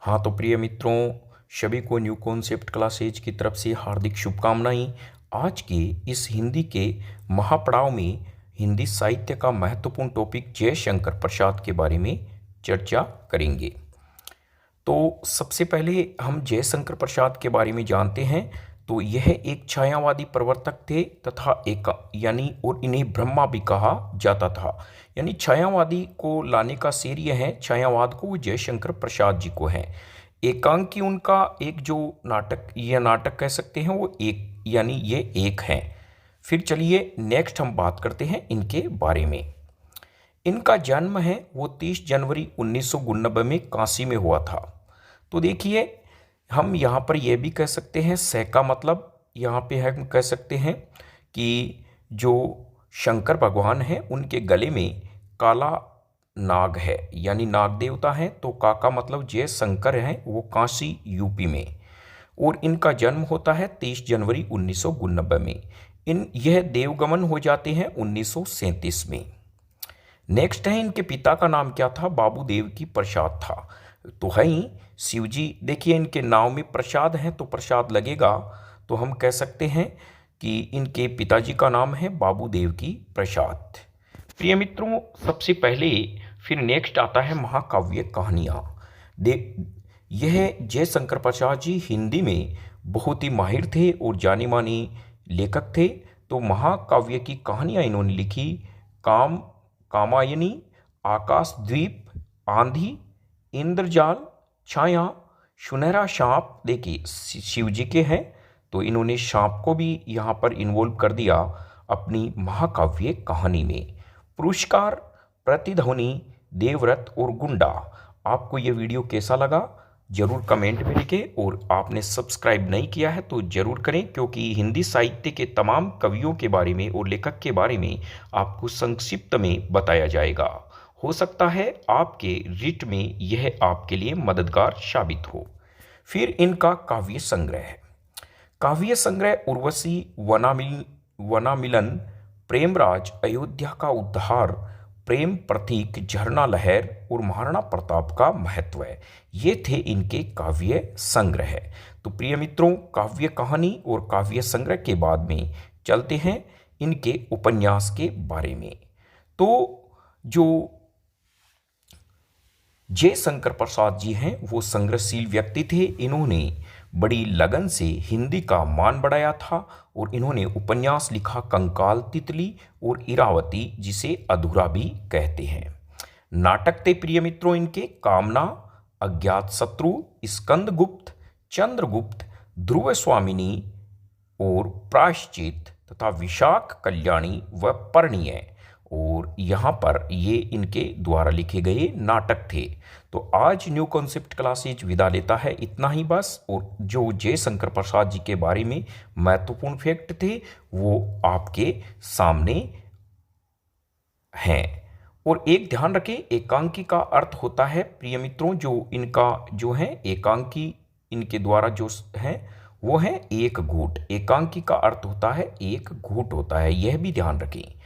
हाँ तो प्रिय मित्रों, सभी को न्यू कॉन्सेप्ट क्लासेज की तरफ से हार्दिक शुभकामनाएं। आज के इस हिंदी के महापड़ाव में हिंदी साहित्य का महत्वपूर्ण टॉपिक जयशंकर प्रसाद के बारे में चर्चा करेंगे। तो सबसे पहले हम जयशंकर प्रसाद के बारे में जानते हैं। तो यह एक छायावादी प्रवर्तक थे तथा एक यानी और इन्हें ब्रह्मा भी कहा जाता था। यानी छायावादी को लाने का श्रेय यह है, छायावाद को वो जयशंकर प्रसाद जी को है। एकांकी उनका एक जो नाटक या नाटक कह सकते हैं वो एक यानी ये एक है। फिर चलिए नेक्स्ट हम बात करते हैं इनके बारे में। इनका जन्म है वो 30 जनवरी 1999 में काशी में हुआ था। तो देखिए हम यहाँ पर यह भी कह सकते हैं स का मतलब यहाँ पे हम कह सकते हैं कि जो शंकर भगवान हैं उनके गले में काला नाग है यानी नाग देवता है। तो का मतलब जय शंकर है, वो काशी यूपी में, और इनका जन्म होता है 30 जनवरी 1999 में। यह देवगमन हो जाते हैं 1937 में। नेक्स्ट है इनके पिता का नाम क्या था, बाबू देव की प्रसाद था। तो है ही शिव जी, देखिए इनके नाम में प्रसाद है तो प्रसाद लगेगा। तो हम कह सकते हैं कि इनके पिताजी का नाम है बाबू देव की प्रसाद। प्रिय मित्रों, सबसे पहले फिर नेक्स्ट आता है महाकाव्य कहानियाँ। यह जयशंकर प्रसाद जी हिंदी में बहुत ही माहिर थे और जाने माने लेखक थे। तो महाकाव्य की कहानियाँ इन्होंने लिखी, कामायनी, आकाशद्वीप, आंधी, इंद्रजाल, छाया, सुनहरा सांप। देखिए शिव जी के हैं तो इन्होंने सांप को भी यहाँ पर इन्वॉल्व कर दिया अपनी महाकाव्य कहानी में। पुरस्कार, प्रतिध्वनि, देवव्रत और गुंडा। आपको ये वीडियो कैसा लगा जरूर कमेंट में लिखें, और आपने सब्सक्राइब नहीं किया है तो जरूर करें, क्योंकि हिंदी साहित्य के तमाम कवियों के बारे में और लेखक के बारे में आपको संक्षिप्त में बताया जाएगा। हो सकता है आपके रिट में यह आपके लिए मददगार साबित हो। फिर इनका काव्य संग्रह है। काव्य संग्रह उर्वशी, वनामिलन, प्रेमराज, अयोध्या का उद्धार, प्रेम प्रतीक, झरना लहर और महाराणा प्रताप का महत्व है। ये थे इनके काव्य संग्रह। तो प्रिय मित्रों, काव्य कहानी और काव्य संग्रह के बाद में चलते हैं इनके उपन्यास के बारे में। तो जो जयशंकर प्रसाद जी हैं वो संग्रहशील व्यक्ति थे। इन्होंने बड़ी लगन से हिंदी का मान बढ़ाया था और इन्होंने उपन्यास लिखा कंकाल, तितली और इरावती, जिसे अधूरा भी कहते हैं। नाटक थे प्रिय मित्रों इनके कामना, अज्ञात शत्रु, स्कंदगुप्त, चंद्रगुप्त, ध्रुव स्वामिनी और प्रायश्चित तथा विशाख कल्याणी व परिणय। और यहाँ पर ये इनके द्वारा लिखे गए नाटक थे। तो आज न्यू कॉन्सेप्ट क्लासेज विदा लेता है इतना ही बस। और जो जयशंकर प्रसाद जी के बारे में महत्वपूर्ण फैक्ट थे वो आपके सामने हैं। और एक ध्यान रखें, एकांकी का अर्थ होता है प्रिय मित्रों, जो इनका जो है एकांकी इनके द्वारा जो है वो है एक घूंट। एकांकी का अर्थ होता है एक घूंट होता है, यह भी ध्यान रखें।